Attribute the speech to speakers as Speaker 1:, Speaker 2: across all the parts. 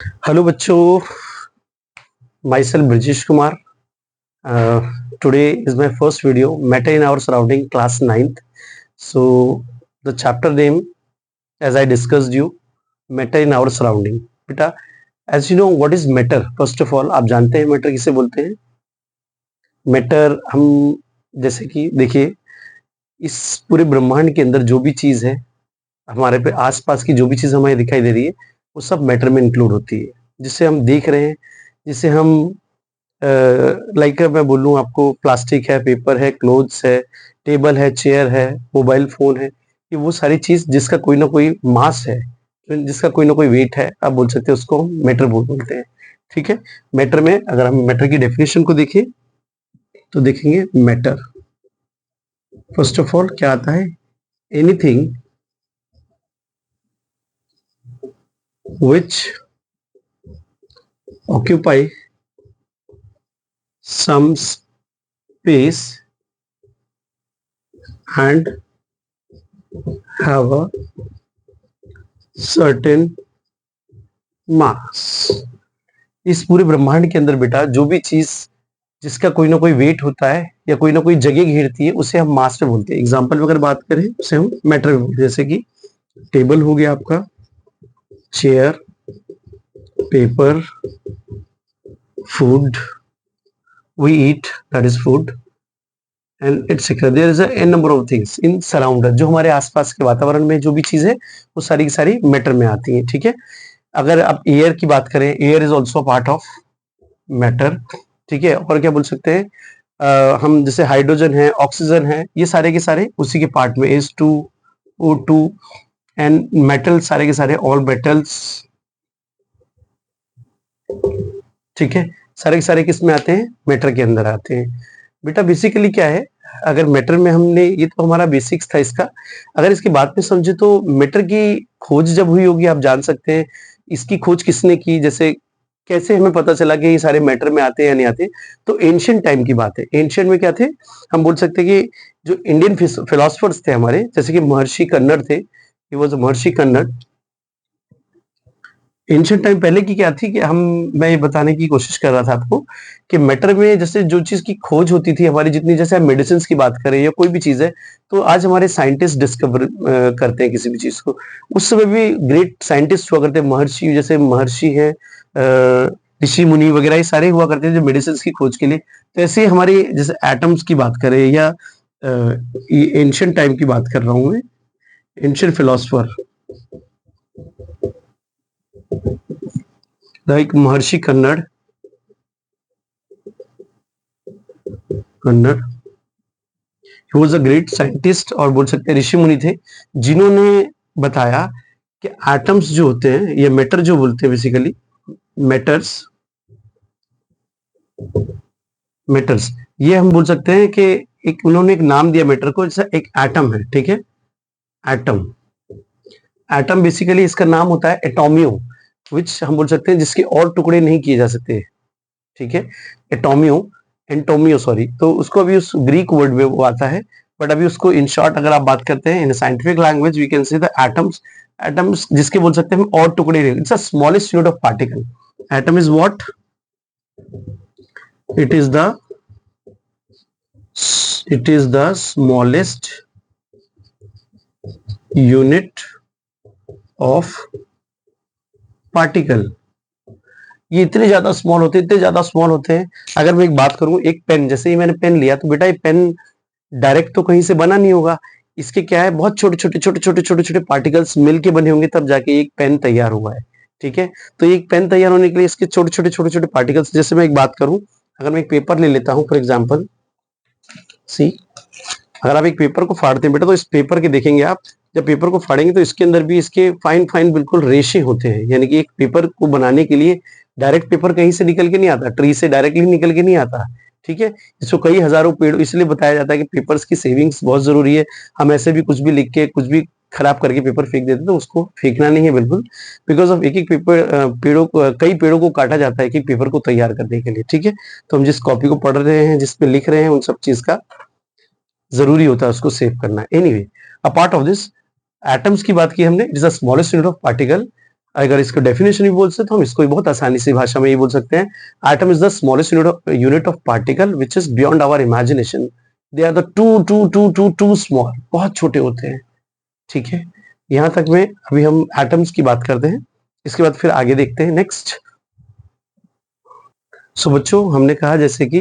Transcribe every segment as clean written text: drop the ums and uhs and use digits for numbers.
Speaker 1: Hello बच्चों, my self Brajesh Kumar. Today is my first video, Matter in Our Surrounding, class 9th. So the chapter name, as I discussed you, Matter in Our Surrounding. बेटा, as you know what is matter, first of all आप जानते हैं matter किसे बोलते हैं? matter हम जैसे कि देखिए, इस पूरे ब्रह्मांड के अंदर जो भी चीज है, हमारे पे आसपास की जो भी चीज हमें दिखाई दे रही है, वो सब मैटर में इंक्लूड होती है. जिसे हम देख रहे हैं, जिसे हम लाइक मैं बोलूँ आपको, प्लास्टिक है, पेपर है, क्लोथ्स है, टेबल है, चेयर है, मोबाइल फोन है, ये वो सारी चीज जिसका कोई ना कोई मास है, जिसका कोई ना कोई वेट है, आप बोल सकते हैं उसको हम मैटर बोलते हैं. ठीक है. मैटर में अगर हम मैटर की डेफिनेशन को देखें तो देखेंगे मैटर फर्स्ट ऑफ ऑल क्या आता है, anything which occupy some space and have a certain mass. इस पूरे ब्रह्मांड के अंदर बेटा जो भी चीज जिसका कोई ना कोई वेट होता है या कोई ना कोई जगह घेरती है, उसे हम मास में बोलते हैं. एग्जाम्पल में अगर बात करें उसे हम मैटर में बोलते हैं. जैसे कि टेबल हो गया आपका, chair, paper, food we eat, that is food, and etc. there is a n number of things in surround us. जो हमारे आसपास के वातावरण में जो भी चीज है वो सारी की सारी मैटर में आती है. ठीक है. अगर आप एयर की बात करें, air is also part of matter. ठीक है. और क्या बोल सकते हैं, हम जैसे हाइड्रोजन है, ऑक्सीजन है, ये सारे के सारे उसी के पार्ट में, H2O2 एंड मेटल, सारे के सारे ऑल मेटल्स. ठीक है. सारे के सारे किस में आते हैं, मैटर के अंदर आते हैं. बेटा बेसिकली क्या है, अगर मैटर में हमने, ये तो हमारा बेसिक्स था इसका, अगर इसकी बात में समझे तो मैटर की खोज जब हुई होगी, आप जान सकते हैं इसकी खोज किसने की, जैसे कैसे हमें पता चला कि ये सारे मैटर में आते हैं या नहीं आते. तो एंशियंट टाइम की बात है. एंशियंट में क्या थे, हम बोल सकते हैं कि जो इंडियन फिलोसफर्स थे हमारे, जैसे कि महर्षि कन्नड़ थे, he was Maharshi Kannada. Ancient time पहले की क्या थी कि मैं ये बताने की कोशिश कर रहा था आपको कि मैटर में जैसे जो चीज की खोज होती थी हमारी, जितनी जैसे हम मेडिसिन की बात करें या कोई भी चीज है, तो आज हमारे साइंटिस्ट डिस्कवर करते हैं किसी भी चीज को. उस समय भी ग्रेट साइंटिस्ट हुआ करते, महर्षि, जैसे महर्षि है, ऋषि मुनि वगैरह, ये सारे हुआ करते हैं जो मेडिसिन की खोज के लिए. तो ऐसे हमारे जैसे एटम्स की बात करें या एंशियंट टाइम की बात कर रहा हूं मैं, ancient philosopher like Maharshi Kannada he was a great scientist, और बोल सकते हैं ऋषि मुनि थे जिन्होंने बताया कि एटम्स जो होते हैं, ये मैटर जो बोलते हैं, बेसिकली मैटर्स, ये हम बोल सकते हैं कि एक उन्होंने एक नाम दिया मैटर को, जैसे एक एटम है. ठीक है. एटम बेसिकली इसका नाम होता है एटोमियो, विच हम बोल सकते हैं जिसके और टुकड़े नहीं किए जा सकते. ठीक है. एंटोमियो सॉरी, तो उसको अभी उस ग्रीक वर्ड में वो आता है, बट अभी उसको इन शॉर्ट अगर आप बात करते हैं in scientific language, we can say the atoms जिसके बोल सकते हैं हम और टुकड़े नहीं. It's a smallest unit of particle. Atom is what, it is the smallest unit of particle. ये इतने ज्यादा स्मॉल होते हैं, अगर मैं एक बात करूं, एक पेन, जैसे ही मैंने पेन लिया तो बेटा ये पेन डायरेक्ट तो कहीं से बना नहीं होगा. इसके क्या है, बहुत छोटे पार्टिकल्स मिलके बने होंगे, तब जाके एक पेन तैयार हुआ है. ठीक है. तो एक पेन तैयार होने के लिए इसके छोटे पार्टिकल्स, जैसे मैं एक बात करूं, अगर मैं एक पेपर ले लेता हूं फॉर एग्जांपल, सी, अगर आप एक पेपर को फाड़ते हैं बेटा, तो इस पेपर के देखेंगे आप, जब पेपर को फाड़ेंगे तो इसके अंदर भी इसके फाइन बिल्कुल रेशे होते हैं. यानी कि एक पेपर को बनाने के लिए डायरेक्ट पेपर कहीं से निकल के नहीं आता, ट्री से डायरेक्टली निकल के नहीं आता. ठीक है. इसको कई हजारों पेड़, इसलिए बताया जाता है कि पेपर्स की सेविंग्स बहुत जरूरी है. हम ऐसे भी कुछ भी लिख के कुछ भी खराब करके पेपर फेंक देते, तो उसको फेंकना नहीं है बिल्कुल, बिकॉज ऑफ एक पेपर, कई पेड़ों को काटा जाता है एक पेपर को तैयार करने के लिए. ठीक है. तो हम जिस कॉपी को पढ़ रहे हैं, जिसपे लिख रहे हैं, उन सब चीज का जरूरी होता है उसको सेव करना. Anyway, a part of this, atoms की बात की हमने, it is the smallest unit of particle, अगर इसको डेफिनेशन भी बोल सकते तो हम इसको भी बहुत आसानी से भाषा में ये बोल सकते हैं, atom is the smallest unit of particle which is beyond our imagination, they are the too too too too too small, बहुत छोटे होते हैं। ठीक है, यहां तक में अभी हम एटम्स की बात करते हैं, इसके बाद फिर आगे देखते हैं नेक्स्ट। सो बच्चों, हमने कहा जैसे कि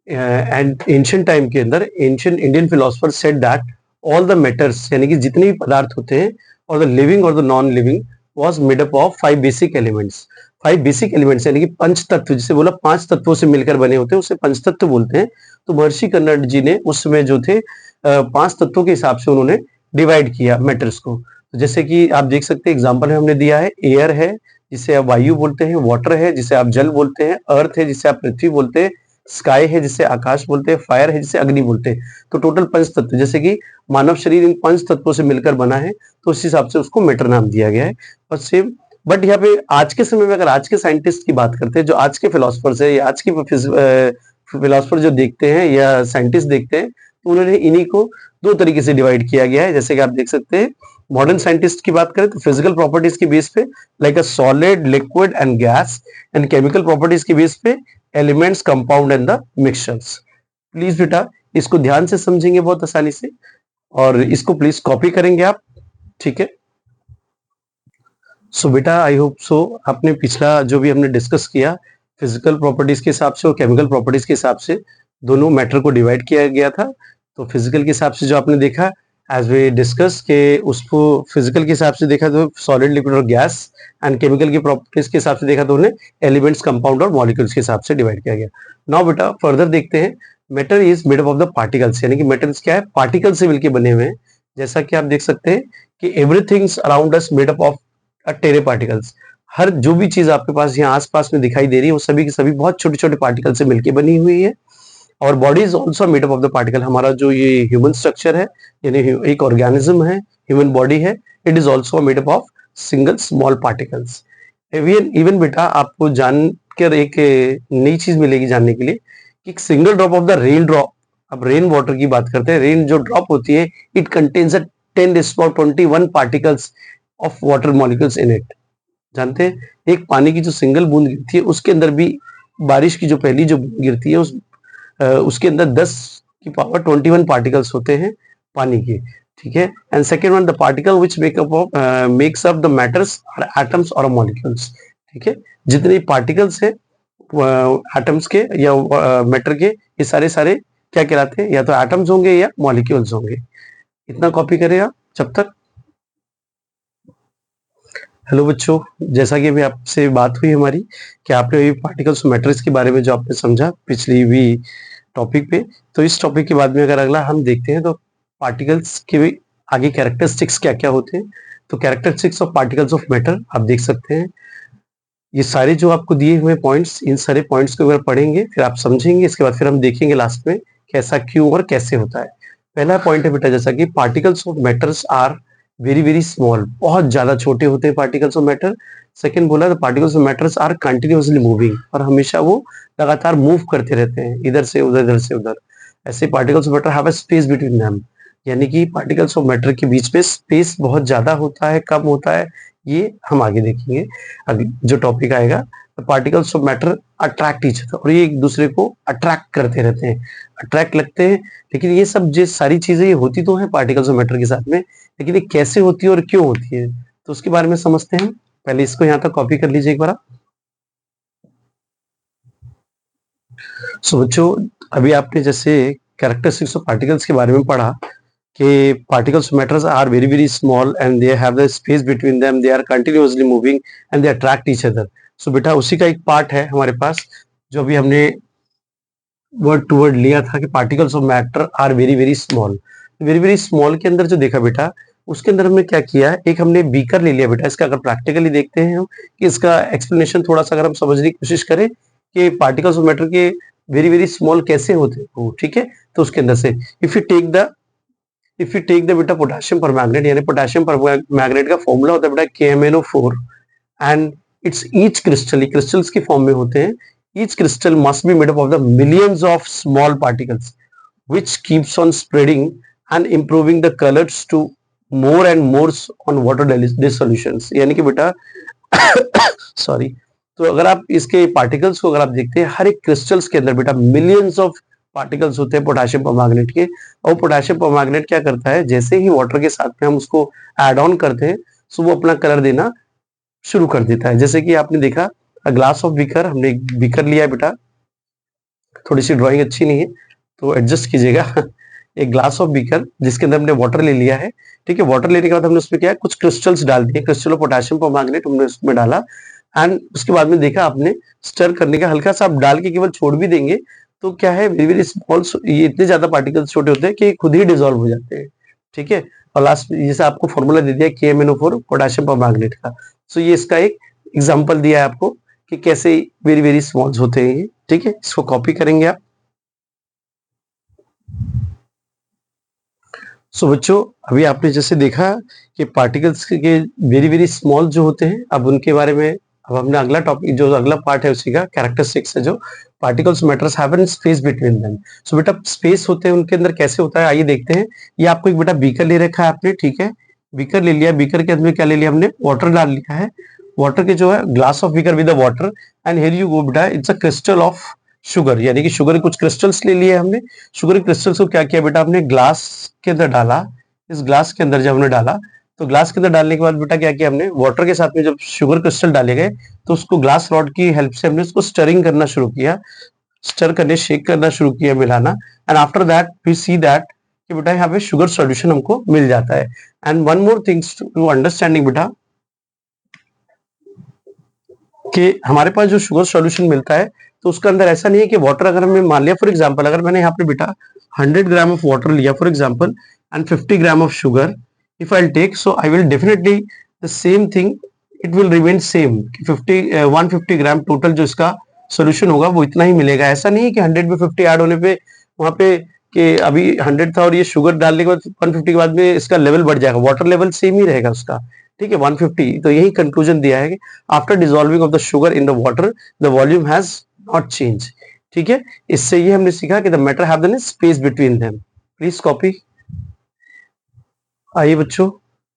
Speaker 1: एंशिएंट टाइम के अंदर ancient Indian philosopher said that all the matters, यानी कि जितने भी पदार्थ होते हैं, और द लिविंग और the non living was made up of 5 basic elements. 5 basic elements यानी कि पंच तत्व, जिसे बोला 5 तत्वों से मिलकर बने होते हैं, उसे पंच तत्व बोलते हैं। तो महर्षि कन्नड़ जी ने उस समय जो थे 5 तत्वों के हिसाब से उन्होंने डिवाइड किया मैटर्स को। तो जैसे कि आप देख सकते हैं, एग्जाम्पल में हमने दिया है, एयर है जिसे आप वायु बोलते हैं, वाटर है जिसे आप जल बोलते हैं, अर्थ है जिसे आप पृथ्वी बोलते हैं, स्काई है जिसे आकाश बोलते हैं, फायर है जिसे अग्नि बोलते हैं। तो टोटल 5 तत्व, जैसे कि मानव शरीर इन 5 तत्वों से मिलकर बना है, तो उस हिसाब से उसको मैटर नाम दिया गया है। और सेम, बट यहाँ पे आज के समय में अगर आज के साइंटिस्ट की बात करते हैं, जो आज के फिलोसफर्स है या आज की फिलोसफर जो देखते हैं या साइंटिस्ट देखते हैं, तो उन्होंने इन्हीं को 2 तरीके से डिवाइड किया गया है। जैसे कि आप देख सकते हैं, मॉडर्न साइंटिस्ट की बात करें तो फिजिकल प्रॉपर्टीज की बेस पे like a solid, liquid and gas, and chemical properties की बेस पे elements, compound and the mixtures. Please बेटा इसको ध्यान से समझेंगे बहुत आसानी से, और इसको प्लीज कॉपी करेंगे आप। ठीक है, सो बेटा आई होप सो आपने पिछला जो भी हमने डिस्कस किया, फिजिकल प्रॉपर्टीज के हिसाब से और केमिकल प्रॉपर्टीज के हिसाब से दोनों मैटर को डिवाइड किया गया था। तो फिजिकल के हिसाब से जो आपने देखा, एज वे डिस्कस के उसको फिजिकल के हिसाब से देखा तो सॉलिड, लिक्विड और गैस, एंड केमिकल की प्रॉपर्टीज के हिसाब से देखा तो उन्हें एलिमेंट्स, कंपाउंड और मॉलिक्यूल्स के हिसाब से डिवाइड किया गया। नाउ बेटा फर्दर देखते हैं, matter is made up of the particles, यानी कि मेटल्स क्या है, पार्टिकल से मिलकर बने हुए हैं। जैसा कि आप देख सकते हैं कि everything's around us made up of tiny particles. हर जो भी चीज आपके पास यहाँ आसपास में दिखाई दे रही है, वो सभी की सभी बहुत छोटे छोटे पार्टिकल से मिलकर बनी हुई है। और body is also made up of the particle. हमारा जो ये ह्यूमन स्ट्रक्चर है, यानी एक ऑर्गेनिज्म है, ह्यूमन बॉडी है, it is also made up of single small particles. Even बेटा आपको जानकर एक नई चीज मिलेगी जानने के लिए कि एक single drop of the rain drop, अब रेन वाटर की बात करते हैं, रेन जो ड्रॉप होती है, it contains 10⁻21 particles of water molecules in it. जानते हैं, एक पानी की जो सिंगल बूंद गिरती है, उसके अंदर भी बारिश की जो पहली जो बूंद गिरती है, उसके अंदर 10 की पावर 21 पार्टिकल्स होते हैं पानी के। ठीक है, and second one, the particle which makes up the matters और एटम्स और मॉलिक्यूल्स। ठीक है, जितने पार्टिकल्स है एटम्स के या मैटर के, ये सारे सारे क्या कहलाते हैं, या तो एटम्स होंगे या मॉलिक्यूल्स होंगे। इतना कॉपी करेगा जब तक। हेलो बच्चों, जैसा कि अभी आपसे बात हुई हमारी कि आपने पार्टिकल्स मैटर्स के बारे में जो आपने समझा पिछली भी टॉपिक पे, तो इस टॉपिक के बाद में अगर अगला हम देखते हैं तो पार्टिकल्स के भी आगे कैरेक्टरिस्टिक्स क्या क्या होते हैं। तो characteristics of particles of matter आप देख सकते हैं, ये सारे जो आपको दिए हुए पॉइंट्स, इन सारे पॉइंट्स को अगर पढ़ेंगे फिर आप समझेंगे, इसके बाद फिर हम देखेंगे लास्ट में कैसा क्यों और कैसे होता है। पहला पॉइंट है बेटा, जैसा कि particles of matters are very very small, बहुत ज्यादा छोटे होते हैं पार्टिकल्स ऑफ मैटर। सेकंड बोला the particles of matters are continuously moving, और हमेशा वो लगातार मूव करते रहते हैं, इधर से उधर, इधर से उधर। ऐसे particles of matter have a space between them, यानी कि पार्टिकल्स ऑफ मैटर के बीच में स्पेस बहुत ज्यादा होता है, कम होता है, ये हम आगे देखेंगे। जो टॉपिक आएगा, particles of matter attract each other, और ये एक दूसरे को अट्रैक्ट करते रहते हैं, अट्रैक्ट लगते हैं। लेकिन ये सब जो सारी चीजें ये होती तो है पार्टिकल्स ऑफ मैटर के साथ में, लेकिन ये कैसे होती है और क्यों होती है, तो उसके बारे में समझते हैं। पहले इसको यहाँ तक कॉपी कर लीजिए एक बार। सो बच्चों, अभी आपने जैसे कैरेक्टरिस्टिक्स ऑफ पार्टिकल्स के बारे में पढ़ा कि particles matters are very very small and they have the space between them, they are continuously moving and they attract each other. So बेटा उसी का एक पार्ट है हमारे पास, जो अभी हमने वर्ड टू वर्ड लिया था कि particles of matter are very very small. Very very small के अंदर जो देखा बेटा, उसके अंदर हमने क्या किया, एक हमने बीकर ले लिया बेटा। इसका अगर प्रैक्टिकली देखते हैं हम कि इसका एक्सप्लेनेशन थोड़ा सा अगर हम समझने की कोशिश करें कि पार्टिकल्स ऑफ मैटर के वेरी वेरी स्मॉल कैसे होते हैं, ठीक है। तो उसके अंदर से इफ यू टेक द बेटा पोटेशियम परमैंगनेट, यानी पोटेशियम परमैंगनेट का फॉर्मूला होता है बेटा KMnO4, and it's each crystal, crystals की फॉर्म में होते हैं। Each crystal must be made up of the millions of small particles which keeps on spreading and improving the colors to more and more on water dissolutions। यानी कि बेटा sorry. तो अगर आप इसके पार्टिकल्स को अगर आप देखते हैं, हर एक क्रिस्टल्स के अंदर बेटा मिलियंस ऑफ पार्टिकल्स होते हैं पोटेशियम परमैंगनेट के। और पोटेशियम परमैंगनेट क्या करता है, जैसे ही वाटर के साथ में हम उसको ऐड ऑन करते हैं, सो वो अपना कलर देना शुरू कर देता है। जैसे कि आपने देखा, अ ग्लास ऑफ बीकर, हमने एक बीकर लिया है बेटा, थोड़ी सी ड्राइंग अच्छी नहीं है तो एडजस्ट कीजिएगा। एक ग्लास ऑफ बीकर जिसके अंदर हमने वाटर ले लिया है, ठीक है। वाटर लेने के बाद हमने उसमें क्या है, कुछ क्रिस्टल्स डाल दिए, क्रिस्टल ऑफ पोटेशियम परमैंगनेट हमने उसमें डाला। एंड उसके बाद में देखा आपने, स्टर करने का हल्का सा आप डाल के केवल छोड़ भी देंगे तो क्या है, वेरी वेरी स्मॉल, ये इतने ज्यादा पार्टिकल्स छोटे होते हैं कि खुद ही डिसॉल्व हो जाते हैं, ठीक है। और लास्ट जैसे आपको फॉर्मूला दे दिया KMnO4 पोटेशियम परमैंगनेट का। सो ये इसका एक एग्जांपल दिया है आपको कि कैसे वेरी वेरी स्मॉल्स होते हैं ये, ठीक है। इसको कॉपी करेंगे आप। सो बच्चों, अभी आपने जैसे देखा कि पार्टिकल्स के वेरी वेरी स्मॉल जो होते हैं, अब उनके बारे में अब हमने अगला टॉपिक, जो अगला पार्ट है उसी का कैरेक्टरिस्टिक्स है, जो particles matters have an space between them. So बेटा स्पेस होते हैं उनके अंदर, कैसे होता है आइए देखते हैं। ये आपको एक बेटा बीकर ले रखा है आपने, ठीक है। बीकर ले लिया, बीकर के अंदर क्या ले लिया हमने, वाटर डाल लिया है। वाटर के जो है glass of beaker with the water, and here you go बेटा, it's a crystal of sugar, यानी कि शुगर के कुछ क्रिस्टल्स ले लिए हमने। शुगर के क्रिस्टल्स को क्या किया बेटा, हमने ग्लास के अंदर डाला। इस ग्लास के अंदर जब हमने डाला, तो ग्लास के अंदर डालने के बाद बेटा क्या किया हमने, वाटर के साथ में जब शुगर क्रिस्टल डाले गए तो उसको ग्लास रॉड की हेल्प से हमने उसको स्टरिंग करना शुरू किया, स्टर करने, शेक करना शुरू किया, मिलाना। And after that we see that कि बेटा यहाँ पे शुगर सॉल्यूशन हमको मिल जाता है। And one more things to understanding बेटा, कि हमारे पास जो शुगर सॉल्यूशन मिलता है तो उसके अंदर ऐसा नहीं है कि वाटर, अगर हमें मान लिया फॉर एग्जांपल, अगर मैंने यहाँ पे बेटा 100 ग्राम ऑफ वाटर लिया for example and 50 gram of sugar, if I will take, so I will definitely the same thing, it will remain same, 150 gram total जो इसका सोल्यूशन होगा वो इतना ही मिलेगा। ऐसा नहीं है कि 100 में 50 ऐड होने पे वहां पे कि अभी 100 था और ये शुगर डालने के बाद 150 के बाद में इसका लेवल बढ़ जाएगा, वाटर लेवल सेम ही रहेगा उसका, ठीक है, 150। तो यही कंक्लूजन दिया है कि after dissolving of the sugar in the water the volume has not change, ठीक है। इससे ये हमने सीखा कि the matter have the space between them. Please copy. आइए बच्चों,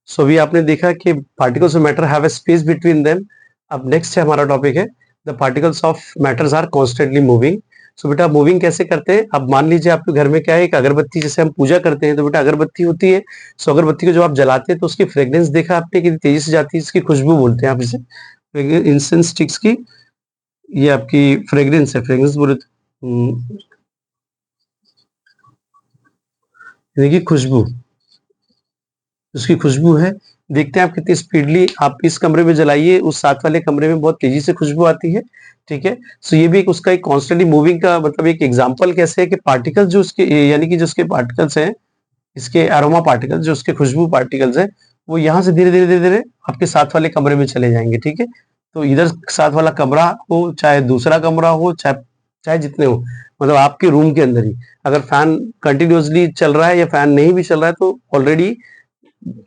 Speaker 1: सो अभी आपने देखा कि particles of matter have a space between them. अब नेक्स्ट है हमारा टॉपिक है, the particles of matters are constantly moving. So बेटा मूविंग कैसे करते हैं, अब मान लीजिए आपके घर में क्या है, एक अगरबत्ती, जैसे हम पूजा करते हैं तो बेटा अगरबत्ती होती है। सो अगरबत्ती को जब आप जलाते हैं तो उसकी फ्रेग्रेंस देखा आपने कितनी तेजी से जाती है, इसकी खुशबू बोलते हैं आप इसे, इंसेंस स्टिक्स की, ये आपकी फ्रेग्रेंस है, फ्रेग्रेंस बोले तो यानी कि खुशबू, उसकी खुशबू है। देखते हैं आप कितनी स्पीडली आप इस कमरे में जलाइए, उस साथ वाले कमरे में बहुत तेजी से खुशबू आती है, ठीक है। सो ये भी एक उसका एक कॉन्स्टेंटली मूविंग का मतलब एक एग्जांपल कैसे है कि पार्टिकल्स जो उसके, यानी कि जो उसके पार्टिकल्स हैं, इसके एरोमा पार्टिकल्स, जो उसके खुशबू पार्टिकल्स हैं, वो यहाँ से धीरे धीरे धीरे धीरे आपके साथ वाले कमरे में चले जाएंगे, ठीक है। तो इधर साथ वाला कमरा हो, चाहे दूसरा कमरा हो, चाहे चाहे जितने हो, मतलब आपके रूम के अंदर ही अगर फैन कंटिन्यूअसली चल रहा है या फैन नहीं भी चल रहा है, तो ऑलरेडी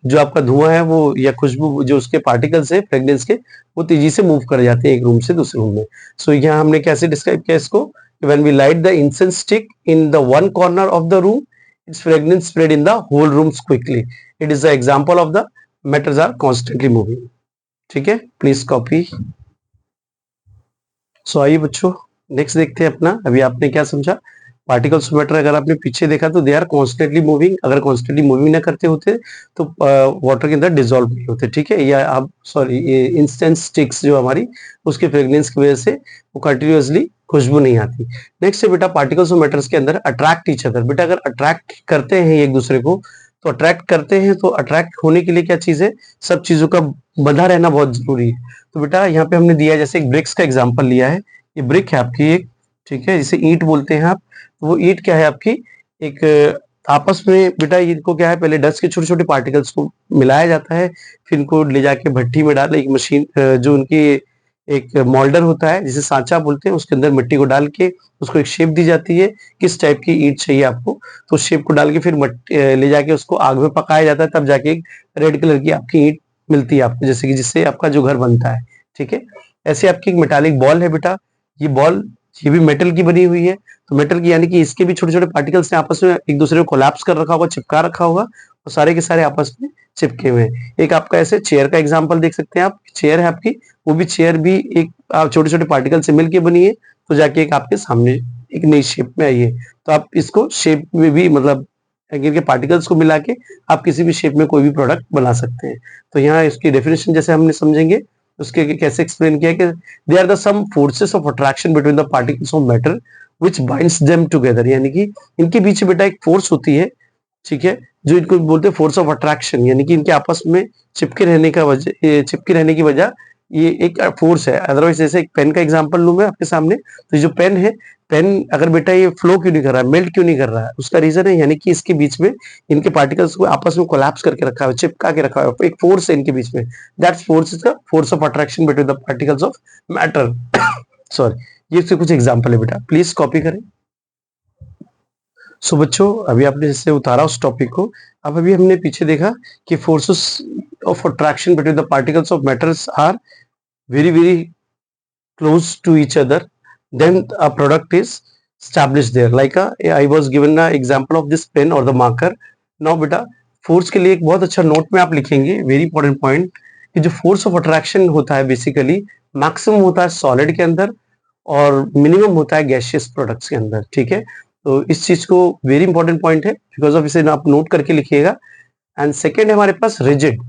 Speaker 1: जो आपका धुआं है वो या खुशबू जो उसके पार्टिकल्स है फ्रेग्रेंस के, वो तेजी से मूव कर जाते हैं एक रूम से दूसरे रूम में। सो यहाँ हमने कैसे डिस्क्राइब किया इसको, when we light the incense stick in the one corner of the room, its fragrance spread in the whole rooms quickly, it is the example of the matters are constantly moving, ठीक है। Please copy. सो आइए बच्चों next देखते हैं अपना, अभी आपने क्या समझा, पार्टिकल्स ऑफ मैटर अगर आपने पीछे देखा तो दे आर कॉन्स्टेंटली मूविंग, अगर कॉन्स्टेंटली मूविंग ना करते होते तो वाटर के अंदर डिसॉल्व नहीं होते, ठीक है। या आप सॉरी, ये इंस्टेंस स्टिक्स जो हमारी, उसके फ्रेग्रेंस की वजह से वो कंटिन्यूअसली खुशबू नहीं आती। नेक्स्ट है बेटा पार्टिकल्स ऑफ मैटर्स के अंदर अट्रैक्ट ईच अदर। बेटा अगर अट्रैक्ट करते हैं एक दूसरे को, तो अट्रैक्ट करते हैं, तो अट्रैक्ट होने के लिए क्या चीज है, सब चीजों का बंधा रहना बहुत जरूरी है। तो बेटा यहाँ पे हमने दिया है, जैसे एक ब्रिक्स का एग्जाम्पल लिया है, ये ब्रिक है आपकी एक, ठीक है, जिसे ईंट बोलते हैं आप। तो वो ईंट क्या है आपकी, एक आपस में बेटा इनको क्या है, पहले डस्ट के छोटे छोटे पार्टिकल्स को मिलाया जाता है, फिर इनको ले जाके भट्टी में डाल, एक मशीन जो उनकी एक मोल्डर होता है जिसे सांचा बोलते हैं, उसके अंदर मिट्टी को डाल के उसको एक शेप दी जाती है, किस टाइप की ईंट चाहिए आपको, तो शेप को डाल के फिर ले जाके उसको आग में पकाया जाता है, तब जाके एक रेड कलर की आपकी ईंट मिलती है आपको, जैसे कि जिससे आपका जो घर बनता है, ठीक है। ऐसे आपकी एक मेटालिक बॉल है बेटा, ये बॉल ये भी मेटल की बनी हुई है, तो मेटल की यानी कि इसके भी छोटे छोटे पार्टिकल्स ने आपस में एक दूसरे को कोलैप्स कर रखा होगा, चिपका रखा होगा, और सारे के सारे आपस में चिपके हुए हैं। एक आपका ऐसे चेयर का एग्जांपल देख सकते हैं आप, चेयर है आपकी, वो भी चेयर भी एक छोटे छोटे पार्टिकल से मिलके बनी है, तो जाके एक आपके सामने एक नई शेप में आई है। तो आप इसको शेप में भी मतलब इनके पार्टिकल्स को मिला के आप किसी भी शेप में कोई भी प्रोडक्ट बना सकते हैं। तो यहाँ इसकी डेफिनेशन जैसे हमने समझेंगे उसके कैसे एक्सप्लेन किया कि they are the some forces of attraction between the particles of matter which binds them together, यानी कि इनके बीच बेटा एक फोर्स होती है, ठीक है, जो इनको बोलते हैं फोर्स ऑफ अट्रैक्शन, यानी कि इनके आपस में चिपके रहने की वजह ये एक फोर्स है। अदरवाइज जैसे एक पेन का एग्जांपल लूं मैं आपके सामने, तो ये जो पेन है, पेन अगर बेटा ये फ्लो क्यों नहीं कर रहा है, मेल्ट क्यों नहीं कर रहा है, उसका रीजन है यानी कि इसके बीच में इनके पार्टिकल्स को आपस में कोलैप्स करके रखा है, चिपका के रखा है, एक फोर्स है इनके बीच में, that's force is the force of attraction between the particles of matter. Sorry, ये इसके कुछ एग्जांपल है बेटा, प्लीज कॉपी करें। सो बच्चों, अभी आपने जैसे उतारा उस टॉपिक को, अब अभी हमने पीछे देखा कि forces of attraction between the particles of matters are very very close to each other, then a product is established there, like I was given an example of this pen or the marker. Now बेटा force के लिए एक बहुत अच्छा note में आप लिखेंगे, very important point, कि जो फोर्स ऑफ अट्रैक्शन होता है बेसिकली मैक्सिमम होता है सॉलिड के अंदर और मिनिमम होता है गैसियस प्रोडक्ट्स के अंदर, ठीक है। तो इस चीज को वेरी इंपॉर्टेंट पॉइंट है, बिकॉज ऑफ इसे आप नोट करके लिखिएगा। एंड सेकेंड है हमारे पास रिजिड।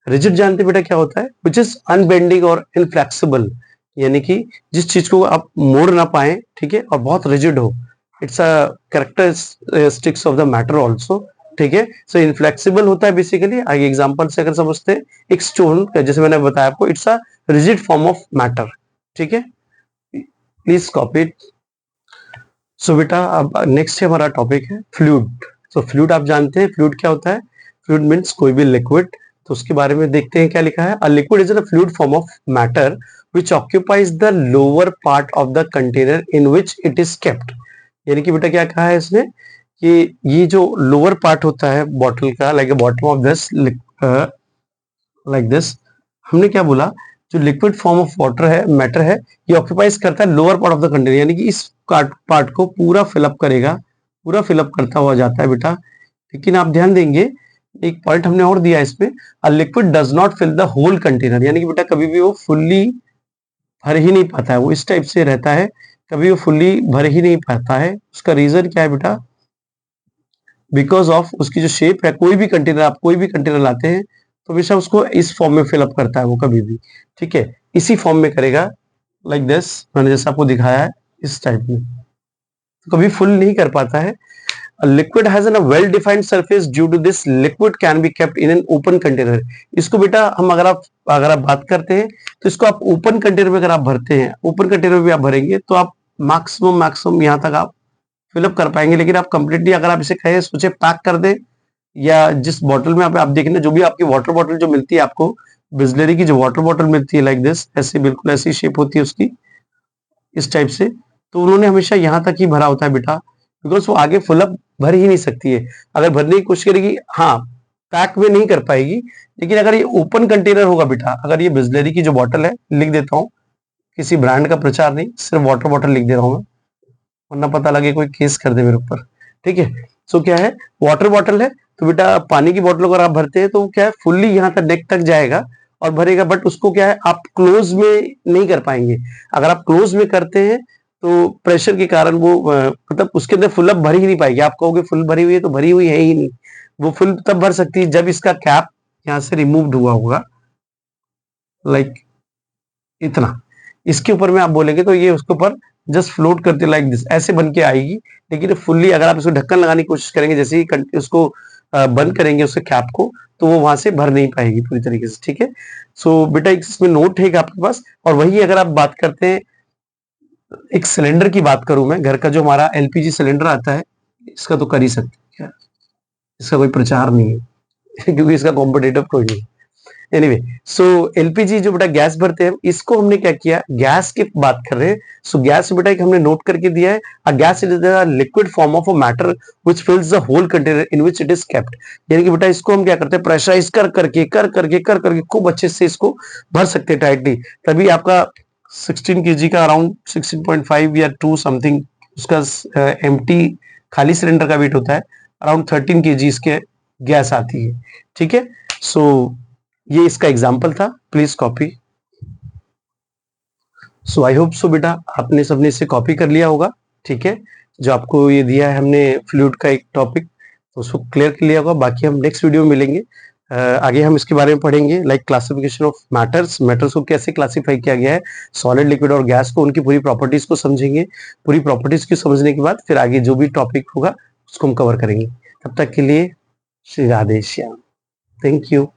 Speaker 1: रिजिड जानते बेटा क्या होता है, विच इज अनबेंडिंग और इनफ्लेक्सिबल, यानी कि जिस चीज को आप मोड़ ना पाए, ठीक है, और बहुत रिजिड हो, it's a characteristics of the matter also, ठीक है। सो इनफ्लेक्सिबल होता है बेसिकली, आगे एग्जांपल से अगर समझते हैं, एक स्टोन जैसे मैंने बताया आपको, it's a rigid form of matter, ठीक है, प्लीज कॉपी इट। सो बेटा अब नेक्स्ट हमारा टॉपिक है फ्लूइड। तो फ्लूइड आप जानते हैं, फ्लूइड क्या होता है, फ्लूइड मीन्स कोई भी लिक्विड। तो उसके बारे में देखते हैं क्या लिखा है, a liquid is a fluid form of matter which occupies the lower part of the container in which it is kept. यानी कि बेटा क्या कहा है इसने कि ये जो लोअर पार्ट होता है बॉटल का, like bottom of this, like this, हमने क्या बोला, जो लिक्विड फॉर्म ऑफ वाटर है, मैटर है, ये ऑक्यूपाइज करता है lower part of the container, यानी कि इस पार्ट को पूरा फिलअप करेगा, पूरा फिलअप करता हुआ जाता है बेटा। लेकिन आप ध्यान देंगे एक पॉइंट हमने और दिया इसमें, a liquid does not fill the whole container, यानी कि बेटा कभी भी वो फुल्ली भर ही नहीं पाता है, वो इस टाइप से रहता है, कभी वो फुल्ली भर ही नहीं पाता है। उसका रीजन क्या है बेटा, बिकॉज ऑफ उसकी जो शेप है, कोई भी कंटेनर, आप कोई भी कंटेनर लाते हैं तो हमेशा उसको इस फॉर्म में फिलअप करता है वो कभी भी, ठीक है, इसी फॉर्म में करेगा, लाइक दिस, मैंने जैसा आपको दिखाया है इस टाइप में, तो कभी फुल नहीं कर पाता है। A liquid has a well-defined surface. Due to this, liquid can be kept in an open container. इसको बेटा हम अगर आप बात करते हैं तो इसको आप ओपन कंटेनर में अगर आप भरते हैं, ओपन कंटेनर में भी आप भरेंगे तो आप मैक्सिमम यहाँ तक आप फिलअप कर पाएंगे। लेकिन आप कंप्लीटली अगर आप इसे कहें सोचे पैक कर दें, या जिस बॉटल में आप देखेंगे, जो भी आपकी वाटर बॉटल जो मिलती है आपको, बिस्लरी की जो वाटर बॉटल मिलती है लाइक दिस, ऐसे बिल्कुल ऐसी शेप होती है उसकी, इस टाइप से, तो उन्होंने हमेशा यहाँ तक ही भरा होता है बेटा, बिकॉज वो आगे फुलअप भर ही नहीं सकती है। अगर भरने की कोशिश करेगी, हाँ पैक में नहीं कर पाएगी, लेकिन अगर ये ओपन कंटेनर होगा बेटा, अगर ये बिस्लरी की जो बॉटल है, लिख देता हूँ, किसी ब्रांड का प्रचार नहीं, सिर्फ वाटर बॉटल लिख दे रहा हूँ मैं, वरना पता लगे कोई केस कर दे मेरे ऊपर, ठीक है। सो क्या है, वाटर बॉटल है, तो बेटा पानी की बॉटल अगर आप भरते हैं तो क्या है, फुल्ली यहाँ तक नेक तक जाएगा और भरेगा, बट उसको क्या है, आप क्लोज में नहीं कर पाएंगे। अगर आप क्लोज में करते हैं तो प्रेशर के कारण वो मतलब उसके अंदर फुल अप भर ही नहीं पाएगी। आप कहोगे फुल भरी हुई है, तो भरी हुई है ही नहीं, वो फुल तब भर सकती है जब इसका कैप यहाँ से रिमूव्ड हुआ होगा, लाइक इतना, इसके ऊपर में आप बोलेंगे तो ये उसके ऊपर जस्ट फ्लोट करते लाइक दिस, ऐसे बन के आएगी। लेकिन फुल्ली अगर आप इसको ढक्कन लगाने की कोशिश करेंगे, जैसे ही उसको बंद करेंगे उसके कैप को, तो वो वहां से भर नहीं पाएगी पूरी तरीके से, ठीक है। सो बेटा इसमें नोट है आपके पास। और वही अगर आप बात करते हैं, एक सिलेंडर की बात करूं मैं, घर का जो हमारा एलपीजी सिलेंडर आता है, इसका तो कर ही सकते हैं, इसका कोई प्रचार नहीं है क्योंकि इसका कॉम्पिटिटिव कोई नहीं। एनीवे, सो एलपीजी जो बेटा गैस भरते हैं, इसको हमने क्या किया, गैस की बात कर रहे हैं। सो गैस बेटा एक हमने नोट करके दिया है, a gas is the liquid form of a matter which fills the whole container in which it is kept. यानी कि बेटा इसको हम क्या करते हैं, प्रेशराइज कर करके खूब अच्छे से इसको भर सकते हैं टाइटली, तभी आपका 16 केजी का अराउंड 16.5 या 2 समथिंग उसका एम्प्टी खाली सिलेंडर का वेट होता है, अराउंड 13 केजी इसके गैस आती है, ठीक है। सो ये इसका एग्जाम्पल था, please copy. So I hope so बेटा आपने सबने इसे कॉपी कर लिया होगा, ठीक है। जो आपको ये दिया है हमने फ्लूइड का एक टॉपिक, तो उसको क्लियर कर लिया होगा। बाकी हम नेक्स्ट वीडियो में मिलेंगे, आगे हम इसके बारे में पढ़ेंगे, लाइक क्लासिफिकेशन ऑफ मैटर्स को कैसे क्लासिफाई किया गया है, सॉलिड, लिक्विड और गैस को, उनकी पूरी प्रॉपर्टीज को समझेंगे। पूरी प्रॉपर्टीज को समझने के बाद फिर आगे जो भी टॉपिक होगा उसको हम कवर करेंगे। तब तक के लिए श्री राधे श्याम, थैंक यू।